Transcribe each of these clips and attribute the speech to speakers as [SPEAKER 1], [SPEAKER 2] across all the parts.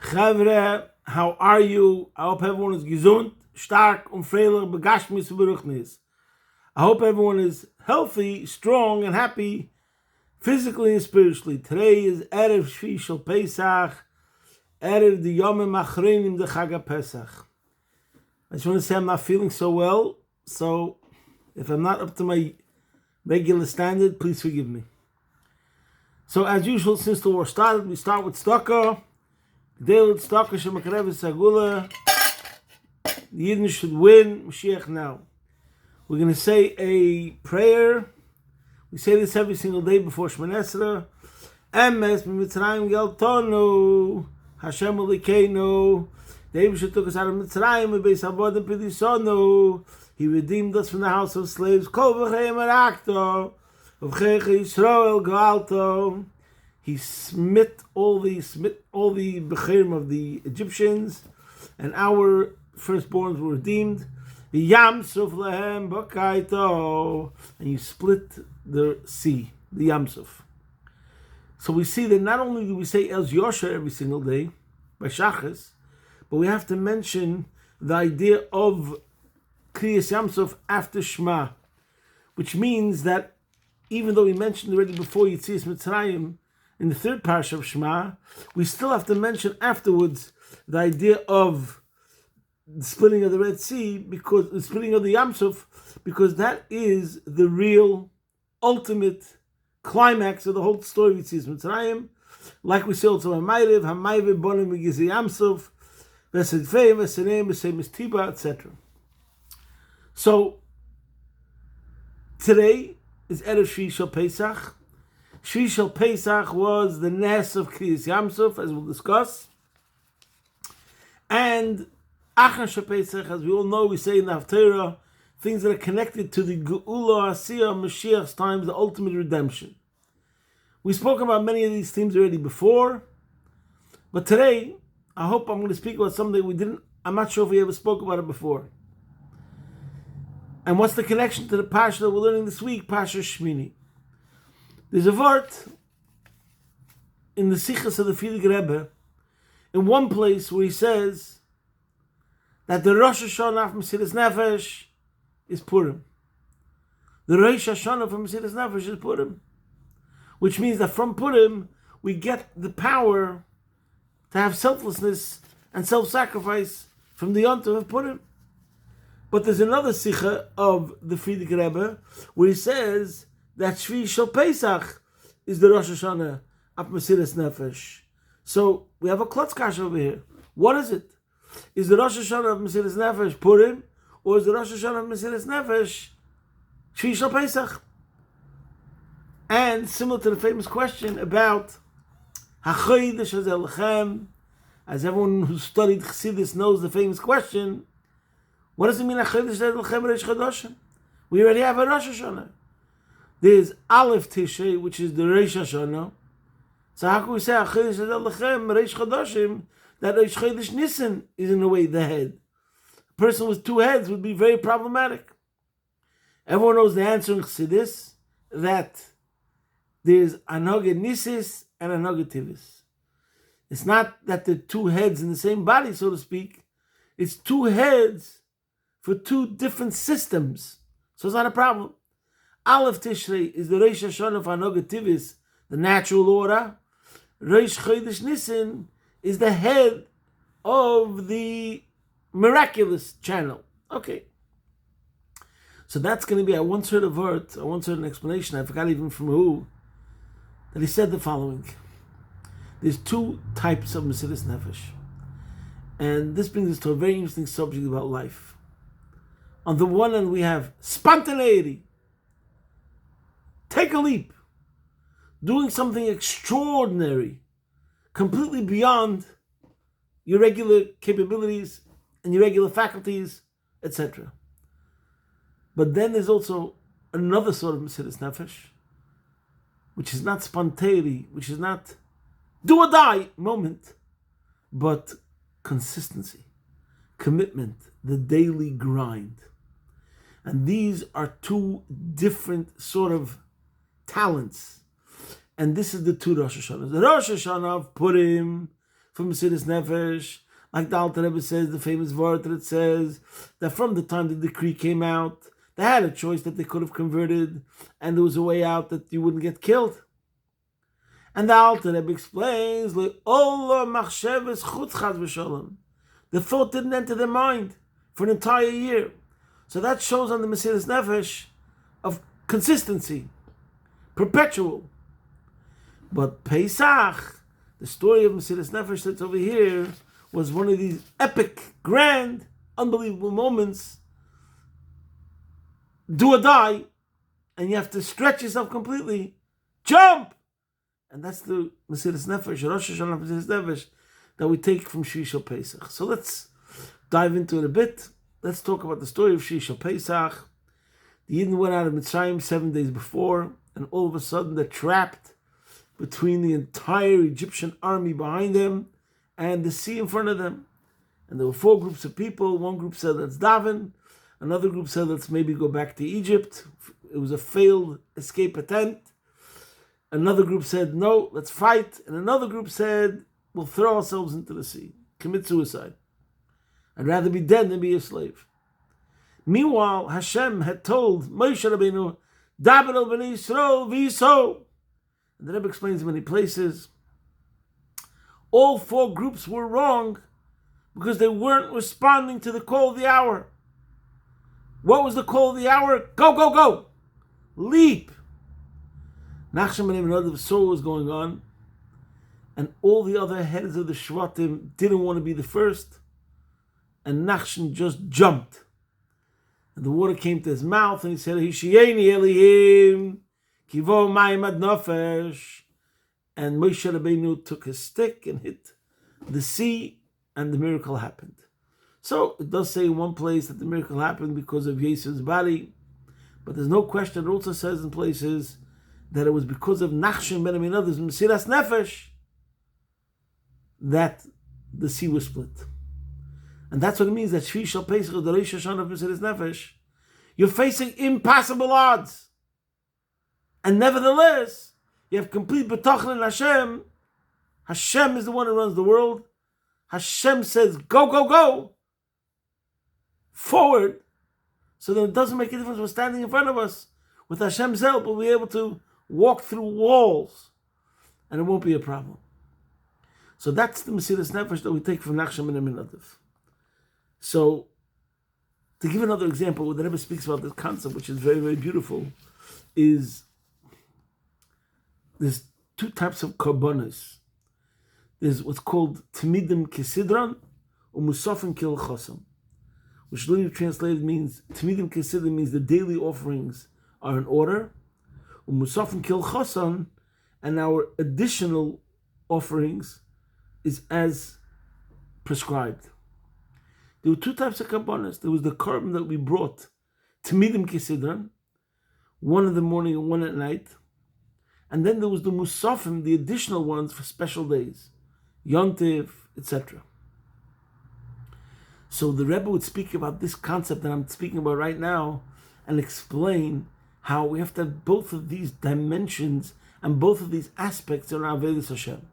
[SPEAKER 1] Chavre, how are you? I hope everyone is gesund, stark und freilich, begashmis und beruchnis. I hope everyone is healthy, strong, and happy, physically and spiritually. Today is Erev Shvi Shel Pesach, Erev the Yomim Achreinim de Chag Pesach. I just want to say I'm not feeling so well, so if I'm not up to my regular standard, please forgive me. So as usual, since the war started, we start with Tzedakah. Daily Tzedakah Shemakarev Sagula. The Yidden should win. Mashiach now. We're going to say a prayer. We say this every single day before Shemona Esrei. Emes Mitzrayim Geltonu Hashem Elokeinu. The Eibusha took us out of Mitzrayim and Beis Avodim Pidisonu. He redeemed us from the house of slaves. Kol v'cheim arakto v'cheich Yisrael Galto. He smit all the bechirim of the Egyptians, and our firstborns were redeemed. Yamsuf lehem b'kaito, and you split the sea, the Yamsuf. So we see that not only do we say El Yosha every single day by Shachas, but we have to mention the idea of Kriyas Yamsuf after Shema, which means that even though we mentioned already before Yetzias Mitzrayim in the third parsha of Shema, we still have to mention afterwards the idea of the splitting of the Red Sea, because the splitting of the Yamsuf, because that is the real ultimate climax of the whole story of Yetzias Mitzrayim. Like we say also Hamayrev Bonim Migizi Yamsuf, Vesedfei, Vesenem, Vesemis Tiba, etc. So today is Erev Shvi Shel Pesach. Shvi Shel Pesach was the Nes of Kriyas Yamsuf, as we'll discuss. And Achar Shel Pesach, as we all know, we say in the Haftarah, things that are connected to the Geula Asiyah Mashiach's times, the ultimate redemption. We spoke about many of these themes already before, but today, I hope I'm going to speak about something I'm not sure if we ever spoke about it before. And what's the connection to the Parsha that we're learning this week, Parsha Shmini? There's a word in the Sichas of the Frierdiker Rebbe, in one place where he says that the Rosh Hashanah of Mesilas Nefesh is Purim. The Rosh Hashanah from Mesilas Nefesh is Purim. Which means that from Purim, we get the power to have selflessness and self-sacrifice from the Yontif of Purim. But there's another Sicha of the Frierdiker Rebbe where he says that Shvi Shel Pesach is the Rosh Hashanah of Mesilas Nefesh. So we have a klotzkash over here. What is it? Is the Rosh Hashanah of Mesilas Nefesh Purim, or is the Rosh Hashanah of Mesilas Nefesh Shvi Shel Pesach? And similar to the famous question about Hachodesh Hazeh Lechem, as everyone who studied Chassidus knows the famous question, what does it mean Hachodesh Hazeh Lechem Reish Chodoshim? We already have a Rosh Hashanah. There's Aleph Tishrei, which is the Reish Hashanah. So how can we say Hachodesh Hazeh Lechem Reish Chodoshim, that Reish Chodesh Nisan is in a way the head? A person with two heads would be very problematic. Everyone knows the answer in Chassidus, that there's Anoga Nisis and Anoga Tivis. It's not that they're two heads in the same body, so to speak. It's two heads for two different systems. So it's not a problem. Aleph Tishrei is the Reish Hashanah of Anoga Tivis, the natural order. Reish Chodesh Nisan is the head of the miraculous channel. Okay. So that's going to be, I once heard an explanation, I forgot even from who, that he said the following. There's two types of Mesilas Nefesh. And this brings us to a very interesting subject about life. On the one hand, we have spontaneity. Take a leap. Doing something extraordinary, completely beyond your regular capabilities and your regular faculties, etc. But then there's also another sort of Mesilas Nefesh, which is not spontaneity, which is not do or die moment, but consistency, commitment, the daily grind. And these are two different sort of talents. And this is the two Rosh Hashanahs. The Rosh Hashanah of Purim from Mesiras Nefesh. Like the Alter Rebbe says, the famous word that it says that from the time the decree came out, they had a choice that they could have converted, and there was a way out that you wouldn't get killed. And the Alter Rebbe explains, the thought didn't enter their mind for an entire year. So that shows on the Mesiras Nefesh of consistency, perpetual. But Pesach, the story of Mesiras Nefesh that's over here, was one of these epic, grand, unbelievable moments. Do or die, and you have to stretch yourself completely. Jump! And that's the Mesiras Nefesh, Rosh Hashanah Mesiras Nefesh, that we take from Shishal Pesach. So let's dive into it a bit. Let's talk about the story of Shishal Pesach. The Yidden went out of Mitzrayim 7 days before, and all of a sudden they're trapped between the entire Egyptian army behind them and the sea in front of them. And there were 4 groups of people. One group said, let's daven. Another group said, let's maybe go back to Egypt. It was a failed escape attempt. Another group said, no, let's fight. And another group said, we'll throw ourselves into the sea, commit suicide. I'd rather be dead than be a slave. Meanwhile, Hashem had told Moshe Rabbeinu, daven el bnei Yisrael v'yiso. And the Rebbe explains in many places, all 4 groups were wrong because they weren't responding to the call of the hour. What was the call of the hour? Go, go, go! Leap! Nachshon and another saw what was going on, and all the other heads of the Shvatim didn't want to be the first, and Nachshon just jumped. And the water came to his mouth, and he said, Hishiyeni Elihim, Kivo Mayim Ad Nofesh. And Moshe Rabbeinu took his stick and hit the sea, and the miracle happened. So it does say in one place that the miracle happened because of Yeshu's body, but there's no question. It also says in places that it was because of Nachshon ben Aminadav's Mesiras Nefesh that the sea was split. And that's what it means that Shishal Pesach, the Rosh Hashanah of Mesiras Nefesh, you're facing impossible odds. And nevertheless, you have complete betachon in Hashem. Hashem is the one who runs the world. Hashem says, go, go, go. Forward. So then it doesn't make a difference. We're standing in front of us. With Hashem's help, we'll be able to walk through walls. And it won't be a problem. So that's the Mesiras Nefesh that we take from Nachshon ben Aminadav. So, to give another example, where the Rebbe speaks about this concept, which is very, very beautiful, is there's 2 types of karbonos. There's what's called Timidim Kesidran or Musafim Kil Chosam, which literally translated means, Timidim Kesidran means the daily offerings are in order, Musafim Kil Chosam, and our additional offerings is as prescribed. There were 2 types of karbonos. There was the carbon that we brought, Timidim Kesidran, one in the morning and one at night. And then there was the musafim, the additional ones for special days, Yontiv, etc. So the Rebbe would speak about this concept that I'm speaking about right now and explain how we have to have both of these dimensions and both of these aspects in our Avodas Hashem.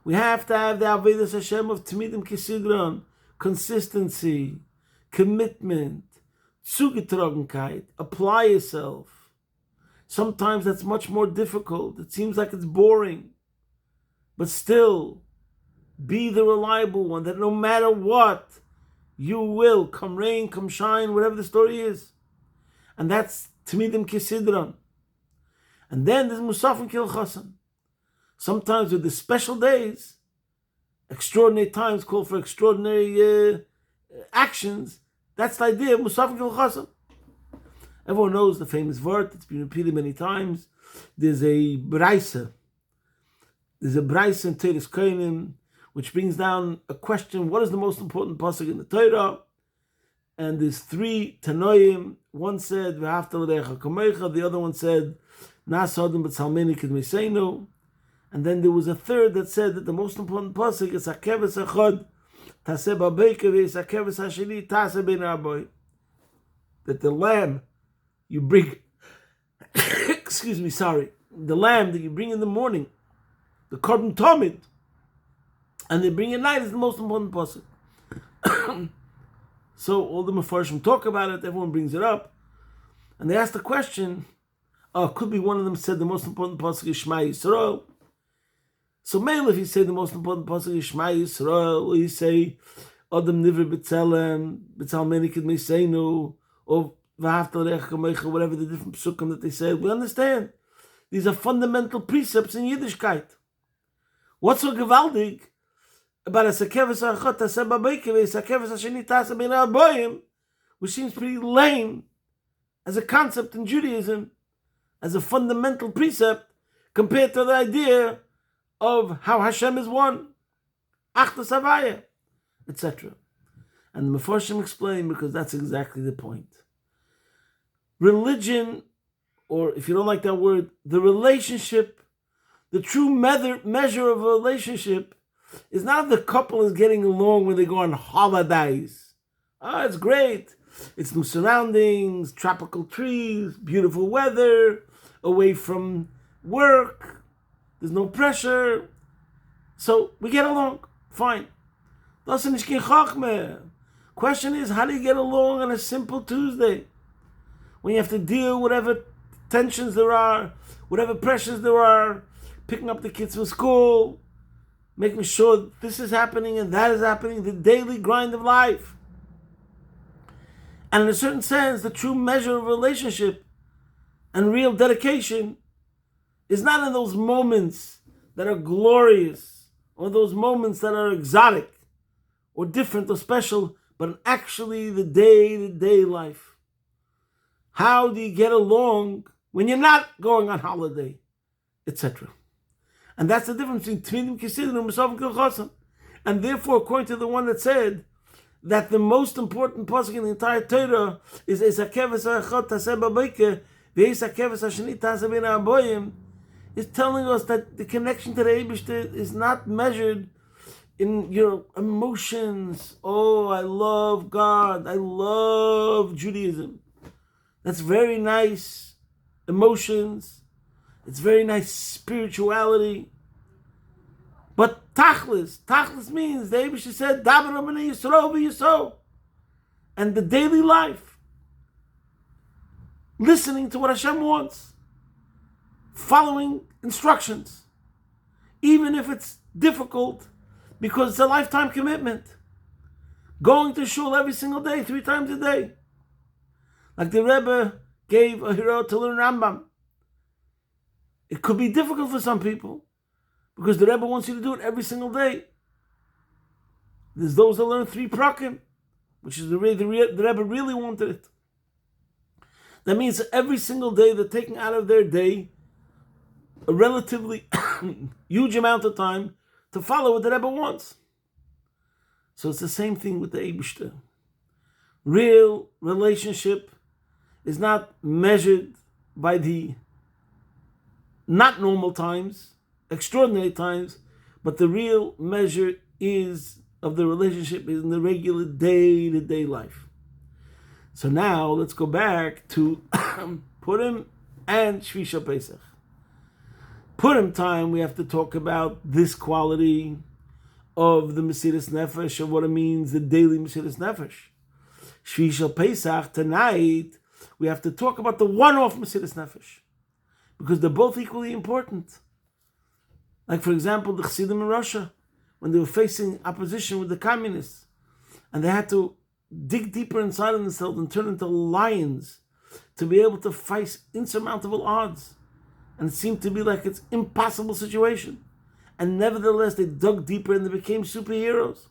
[SPEAKER 1] We have to have the Avodas Hashem of Timidim Kesidron, consistency, commitment, Zugetragenkeit, apply yourself. Sometimes that's much more difficult. It seems like it's boring. But still, be the reliable one that no matter what, you will, come rain, come shine, whatever the story is. And that's Timidim Kesidran. And then there's Musafim Kil Chosam. Sometimes with the special days, extraordinary times call for extraordinary actions. That's the idea of Musafim Kil Chosam. Everyone knows the famous word, it's been repeated many times. There's a Braisa. There's a Braisa in Teiras Kohanim, which brings down a question, what is the most important pasuk in the Torah? And there's 3 Tanoim. One said, V'ahavta l'recha kamecha. The other one said, Nas adam b'tzalmeni k'dmeseinu. And then there was a third that said that the most important pasuk is Hakeves echad taseh b'beika v'es Hakeves hasheni taseh ben raboy. That the lamb you bring, the lamb that you bring in the morning, the korban tamid, And they bring a night is the most important pasuk. So all the Mefarshim talk about it, everyone brings it up. And they ask the question, could be one of them said the most important pasuk is Shema Yisrael. So maybe if he said the most important pasuk is Shema Yisrael, or you say Adam Nivra B'Tzelem, B'Tzal Menikid Meseinu, or V'Ahavta L'Recha Kamecha, whatever the different psukim that they said, we understand. These are fundamental precepts in Yiddishkeit. What's so gewaldig about a Sakeves Achot Taseh B'Beikev, a Sakeves Hasheni Taseh B'Nei Aboyim, which seems pretty lame as a concept in Judaism, as a fundamental precept, compared to the idea of how Hashem is one, Achdas Havaya, etc. And the Mefarshim explain, because that's exactly the point. Religion, or if you don't like that word, the relationship, the true measure of a relationship is not if the couple is getting along when they go on holidays. It's great. It's new surroundings, tropical trees, beautiful weather, away from work. There's no pressure. So we get along. Fine. Question is, how do you get along on a simple Tuesday? When you have to deal with whatever tensions there are, whatever pressures there are, picking up the kids from school, making sure this is happening and that is happening, the daily grind of life. And in a certain sense, the true measure of relationship and real dedication is not in those moments that are glorious or those moments that are exotic or different or special, but in actually the day-to-day life. How do you get along when you're not going on holiday, etc.? And that's the difference between Tmidim Kisidim and Musaf and Kilchosam. And therefore, according to the one that said that the most important pasuk in the entire Torah is Esakeves Ha'achot Taseh B'Beikev V'Esakeves Hasheni Taseh B'Nei Aboyim, is telling us that the connection to the Eibishter is not measured in your emotions. Oh, I love God. I love Judaism. That's very nice emotions. It's very nice spirituality. But Tachlis means the Eibishter said, Davar B'nei Yisroel V'Yisroel. And the daily life. Listening to what Hashem wants. Following instructions. Even if it's difficult, because it's a lifetime commitment. Going to shul every single day, 3 times a day. Like the Rebbe gave a hero to learn Rambam. It could be difficult for some people, because the Rebbe wants you to do it every single day. There's those that learn 3 prakim, which is the way the Rebbe really wanted it. That means every single day they're taking out of their day a relatively huge amount of time to follow what the Rebbe wants. So it's the same thing with the Eibishter. Real relationship is not measured by the not normal times, extraordinary times, but the real measure is of the relationship is in the regular day-to-day life. So now let's go back to Purim and Shvisha Pesach. Purim time, we have to talk about this quality of the Mesiras Nefesh, of what it means, the daily Mesiras Nefesh. Shvisha Pesach, tonight, we have to talk about the one-off Mesiras Nefesh, because they're both equally important. Like, for example, the Chassidim in Russia, when they were facing opposition with the communists, and they had to dig deeper inside of themselves and turn into lions to be able to face insurmountable odds. And it seemed to be like it's an impossible situation. And nevertheless, they dug deeper and they became superheroes.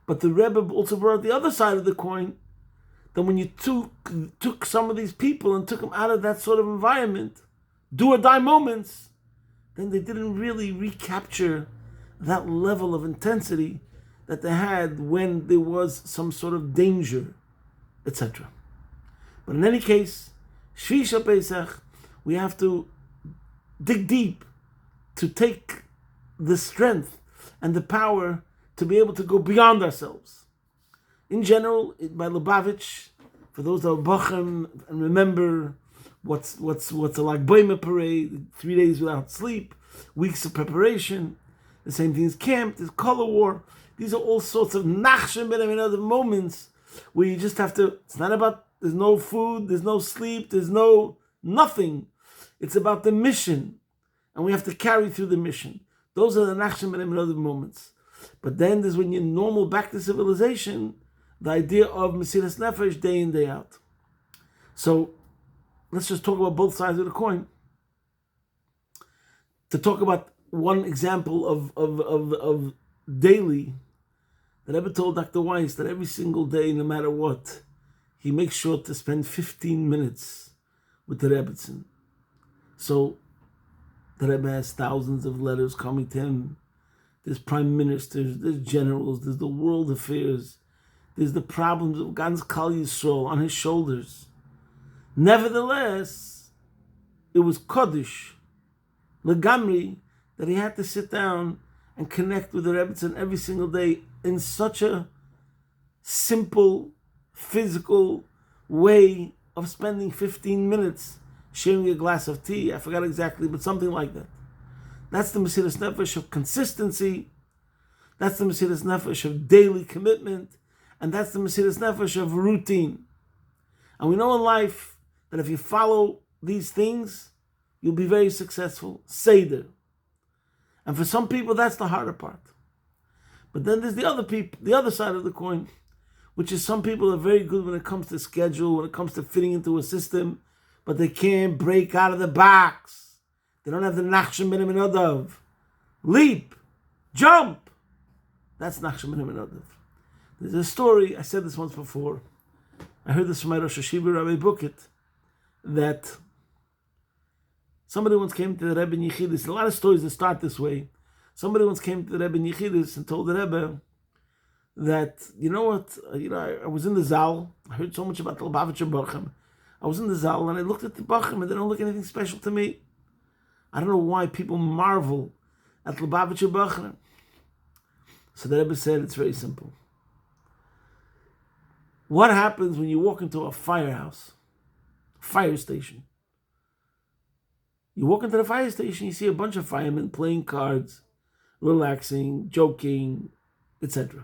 [SPEAKER 1] But the Rebbe also brought the other side of the coin, that when you took some of these people and took them out of that sort of environment, do or die moments, then they didn't really recapture that level of intensity that they had when there was some sort of danger, etc. But in any case, Shvisha Pesach, we have to dig deep to take the strength and the power to be able to go beyond ourselves. In general, by Lubavitch, for those that are Bachem and remember what's a Lag B'omer parade, 3 days without sleep, weeks of preparation, The same thing is camp, there's color war. These are all sorts of nachshim and other moments where you just have to, it's not about, there's no food, there's no sleep, there's no nothing. It's about the mission. And we have to carry through the mission. Those are the nachshim and other moments. But then there's when you're normal back to civilization, the idea of Mesiras Nefesh day in, day out. So let's just talk about both sides of the coin. To talk about one example of daily, that Rebbe told Dr. Weiss that every single day, no matter what, he makes sure to spend 15 minutes with the Rebbetzin. So the Rebbe has thousands of letters coming to him. There's prime ministers, there's generals, there's the world affairs, there's the problems of Gans Kal Yisrael on his shoulders. Nevertheless, it was Kodesh, Legamri, that he had to sit down and connect with the Rebbetzin every single day in such a simple, physical way of spending 15 minutes sharing a glass of tea. I forgot exactly, but something like that. That's the Mesiras Nefesh of consistency. That's the Mesiras Nefesh of daily commitment. And that's the Mesiras Nefesh of routine. And we know in life that if you follow these things, you'll be very successful. Seder. And for some people, that's the harder part. But then there's the other side of the coin, which is some people are very good when it comes to schedule, when it comes to fitting into a system, but they can't break out of the box. They don't have the Nachshon Ben Amenadav. Leap, jump. That's Nachshon Ben Amenadav. There's a story, I said this once before. I heard this from my Rosh Hashiva, Rabbi Bukit, that somebody once came to the Rebbe in Yechidus. A lot of stories that start this way. Somebody once came to the Rebbe in Yechidus and told the Rebbe that, you know what, I was in the Zal. I heard so much about the Lubavitcher Bachim. I was in the Zal and I looked at the Bachim and they don't look anything special to me. I don't know why people marvel at Lubavitcher Bachim. So the Rebbe said it's very simple. What happens when you walk into a firehouse, fire station? You walk into the fire station, you see a bunch of firemen playing cards, relaxing, joking, etc.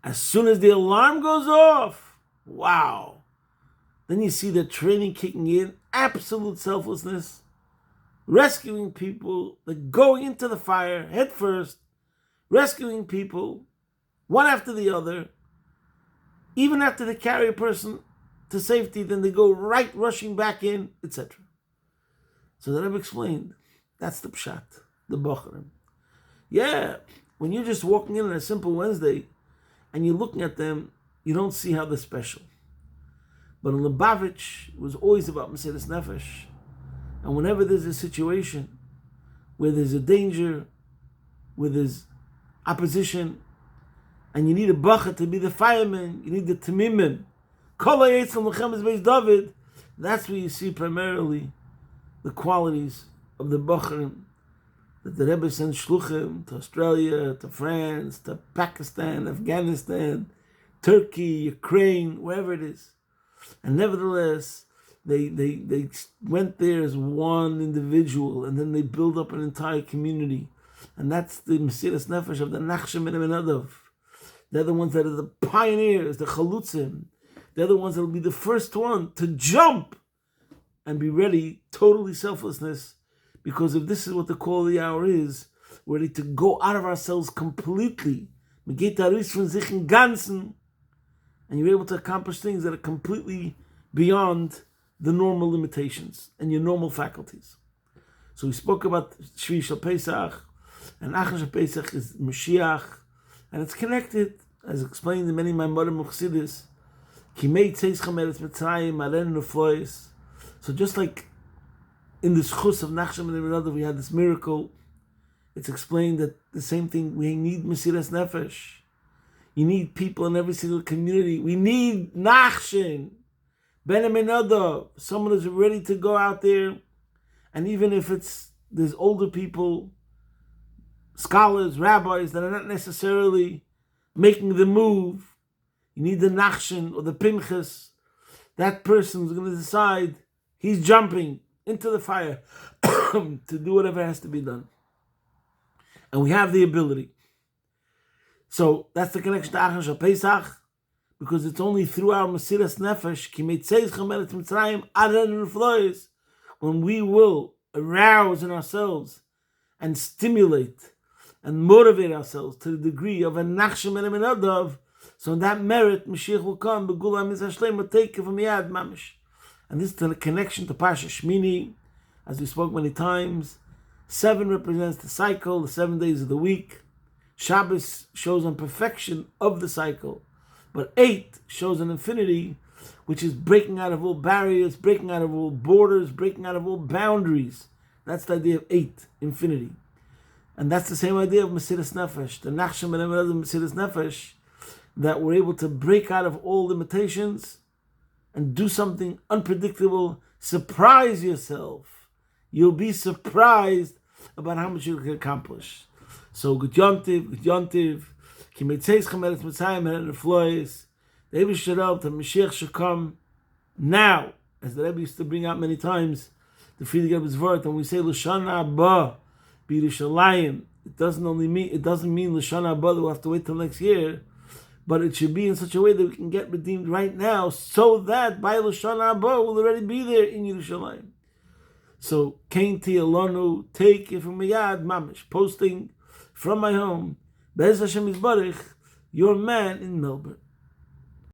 [SPEAKER 1] As soon as the alarm goes off, wow. Then you see the training kicking in, absolute selflessness, rescuing people, like going into the fire head first, rescuing people, one after the other. Even after they carry a person to safety, then they go right rushing back in, etc. So the Rebbe explained, that's the pshat, the Bocharim. Yeah, when you're just walking in on a simple Wednesday and you're looking at them, you don't see how they're special. But in Lubavitch, it was always about Mesiras Nefesh. And whenever there's a situation where there's a danger, where there's opposition, and you need a bacha to be the fireman, you need the tamimim, Kol ha'yetzim l'chemes beis David, that's where you see primarily the qualities of the Bocharim, that the Rebbe sends shluchim to Australia, to France, to Pakistan, Afghanistan, Turkey, Ukraine, wherever it is. And nevertheless, they went there as one individual, and then they build up an entire community. And that's the Mesiras Nefesh of the Nachshon Ben Amenadav. They're the ones that are the pioneers, the chalutzim. They're the ones that will be the first one to jump and be ready, totally selflessness, because if this is what the call of the hour is, we're ready to go out of ourselves completely. And you're able to accomplish things that are completely beyond the normal limitations and your normal faculties. So we spoke about Shvi Shel Pesach, and Achar Shel Pesach is Mashiach, and it's connected, as explained in many Maimorim of Chassidus. So just like in the Schus of Nachshon Ben Amenadav, we had this miracle, it's explained that the same thing, we need Mesiras Nefesh. You need people in every single community. We need Nachshon Ben Amenadav, someone who's ready to go out there, and even if there's older people, scholars, rabbis that are not necessarily making the move, you need the Nachshon or the Pinchas. That person is going to decide he's jumping into the fire to do whatever has to be done. And we have the ability. So that's the connection to Achon Shal Pesach, because it's only through our Mesiras Nefesh, Ki Meitzeischem Eretz Mitzrayim, Adon Reflois, when we will arouse in ourselves and stimulate and motivate ourselves to the degree of a Nachshem and a Menadav, so in that merit, Mashiach will come, Begula Mitzvah Shlem, will take it from Yad Mamish. And this is the connection to Pasha Shmini, as we spoke many times. 7 represents the cycle, the 7 days of the week. Shabbos shows an perfection of the cycle. But 8 shows an infinity, which is breaking out of all barriers, breaking out of all borders, breaking out of all boundaries. That's the idea of 8, infinity. And that's the same idea of Mesiras Nefesh, the Nachsham and Emerald Mesiras Nefesh, that we're able to break out of all limitations and do something unpredictable. Surprise yourself. You'll be surprised about how much you can accomplish. So, Good Yontiv, Ki Meitzeischem Eretz Mitzrayim and Reflois. The Rebbe should help, the Mashiach should come now, as the Rebbe used to bring out many times, the Friedrich Rebbe's word, when we say L'Shana Haba B'Yerushalayim, it doesn't mean L'Shana Haba that we'll have to wait till next year, but it should be in such a way that we can get redeemed right now, so that by L'Shana Haba we'll already be there in Yerushalayim. So, Kain Ti Alonu, take it from Miyad Mamish, posting from my home, Be'ez Hashem Yisbarich, your man in Melbourne.